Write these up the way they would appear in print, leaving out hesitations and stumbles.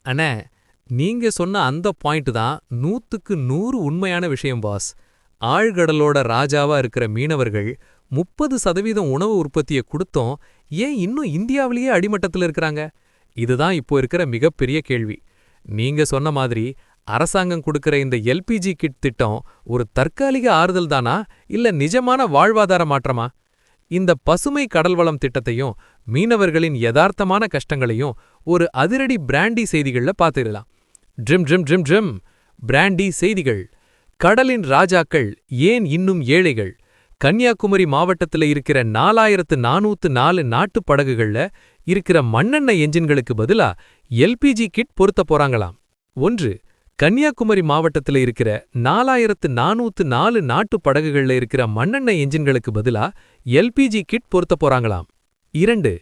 அண்ணே, நீங்க சொன்ன அந்த பாயிண்ட் தான் 100க்கு 100 உண்மையான விஷயம் பாஸ். ஆழ்கடலோட ராஜாவா இருக்கிற மீனவர்கள் 30% உணவு உற்பத்திய குடுத்தோம் ஏன் இன்னும் இந்தியாவிலேயே அடிமட்டத்துல இருக்கிறாங்க? இதுதான் இப்போ இருக்கிற மிகப்பெரிய கேள்வி. நீங்க சொன்ன மாதிரி அரசாங்கம் கொடுக்கிற இந்த எல்பிஜி கிட் திட்டம் ஒரு தற்காலிக ஆறுதல் தானா இல்ல நிஜமான வாழ்வாதார மாற்றமா? இந்த பசுமை கடல்வளம் திட்டத்தையும் மீனவர்களின் யதார்த்தமான கஷ்டங்களையும் ஒரு அதிரடி பிராண்டி செய்திகள்ல பார்த்துடலாம். Trim trim trim trim brandy செய்திகள். கடலின் ராஜாக்கள் ஏன் இன்னும் ஏழைகள்? கன்னியாகுமரி மாவட்டத்துல இருக்கிற 4404 நாட்டுப் படகுகள்ல இருக்கிற மண்ணெண்ணெய் என்ஜின்களுக்கு பதிலா எல்பிஜி கிட் பொருத்த போறாங்களாம். 1. கன்னியாகுமரி மாவட்டத்துல இருக்கிற 4404 நாட்டுப் படகுகள்ல இருக்கிற மண்ணெண்ணெய் என்ஜின்களுக்கு பதிலா எல்பிஜி கிட் பொருத்த போறாங்களாம். 2.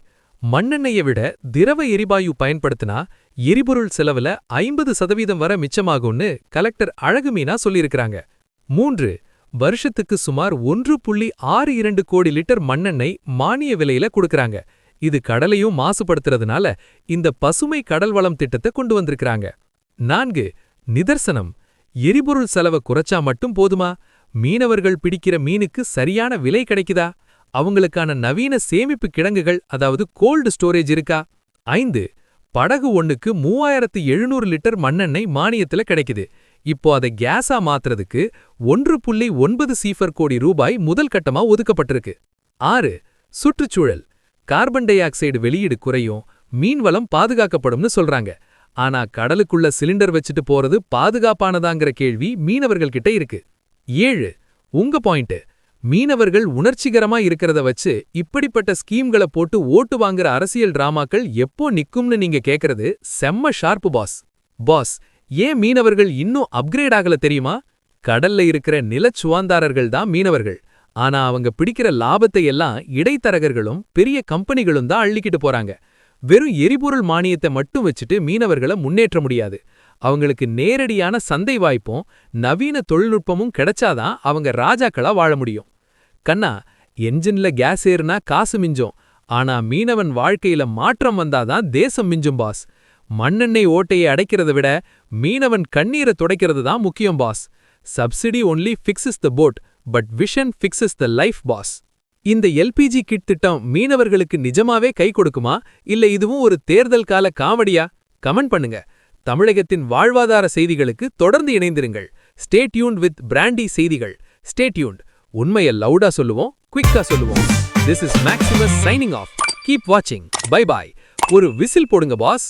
மண்ணெண்ணெயை விட திரவ எரிவாயு பயன்படுத்தினா எரிபொருள் செலவுல 50% வரை மிச்சமாகும்னு கலெக்டர் அழகுமீனா சொல்லியிருக்கிறாங்க. 3. வருஷத்துக்கு சுமார் 1.62 கோடி லிட்டர் மண்ணெண்ணெய் மானிய விலையில கொடுக்கறாங்க. இது கடலையும் மாசுபடுத்துறதுனால இந்த பசுமை கடல்வளம் திட்டத்தை கொண்டு வந்திருக்கிறாங்க. 4. நிதர்சனம். எரிபொருள் செலவை குறைச்சா மட்டும் போதுமா? மீனவர்கள் பிடிக்கிற மீனுக்கு சரியான விலை கிடைக்குதா? அவங்களுக்கான நவீன சேமிப்பு கிடங்குகள் அதாவது கோல்டு ஸ்டோரேஜ் இருக்கா? 5. படகு ஒண்ணுக்கு 3700 லிட்டர் மண்ணெண்ணெய் மானியத்துல கிடைக்குது. இப்போ அதை கேஸா மாத்துறதுக்கு 1.9 கோடி ரூபாய் முதல் கட்டமா ஒதுக்கப்பட்டிருக்கு. 6. சுற்றுச்சூழல். கார்பன் டை ஆக்சைடு வெளியீடு குறையும், மீன்வளம் பாதுகாக்கப்படும்னு சொல்றாங்க. ஆனா கடலுக்குள்ள சிலிண்டர் வச்சுட்டு போறது பாதுகாப்பானதாங்கிற கேள்வி மீனவர்கள் கிட்ட இருக்கு. 7. உங்க பாயிண்ட். மீனவர்கள் உணர்ச்சிகரமா இருக்கிறத வச்சு இப்படிப்பட்ட ஸ்கீம்களை போட்டு ஓட்டு வாங்குற அரசியல் டிராமாக்கள் எப்போ நிக்கும்னு நீங்க கேக்குறது செம்ம ஷார்ப்பு பாஸ். பாஸ், ஏன் மீனவர்கள் இன்னும் அப்கிரேட் ஆகல தெரியுமா? கடல்ல இருக்கிற நிலச்சுவாந்தாரர்கள் தான் மீனவர்கள். ஆனா அவங்க பிடிக்கிற லாபத்தை எல்லாம் இடைத்தரகர்களும் பெரிய கம்பெனிகளும் தான் அள்ளிக்கிட்டு போறாங்க. வெறும் எரிபொருள் மானியத்தை மட்டும் வச்சுட்டு மீனவர்களை முன்னேற்ற முடியாது. அவங்களுக்கு நேரடியான சந்தை வாய்ப்பும் நவீன தொழில்நுட்பமும் கிடைச்சாதான் அவங்க ராஜாக்களா வாழ முடியும். கண்ணா, என்ஜின்ல கேஸ் ஏறுனா காசு மிஞ்சும், ஆனா மீனவன் வாழ்க்கையில மாற்றம் வந்தாதான் தேசம் மிஞ்சும் பாஸ். மண்ணெண்ணெய் ஓட்டையை அடைக்கிறத விட மீனவன் கண்ணீரை துடைக்கிறது தான் முக்கியம் boss. Subsidy only fixes the boat, but vision fixes the life boss. இந்த எல்பிஜி கிட் திட்டம் மீனவர்களுக்கு நிஜமாவே கை கொடுக்குமா இல்ல இதுவும் ஒரு தேர்தல் கால காமெடியா? கமெண்ட் பண்ணுங்க. தமிழகத்தின் வாழ்வாதார செய்திகளுக்கு தொடர்ந்து இணைந்திருங்கள். ஸ்டே டியூன்ட் வித் பிராண்டி செய்திகள். Stay tuned. உண்மையை லவுடா சொல்லுவோம், குயிக்கா சொல்லுவோம். This is Maximus signing off. Keep வாட்சிங். Bye bye. ஒரு விசில் போடுங்க பாஸ்.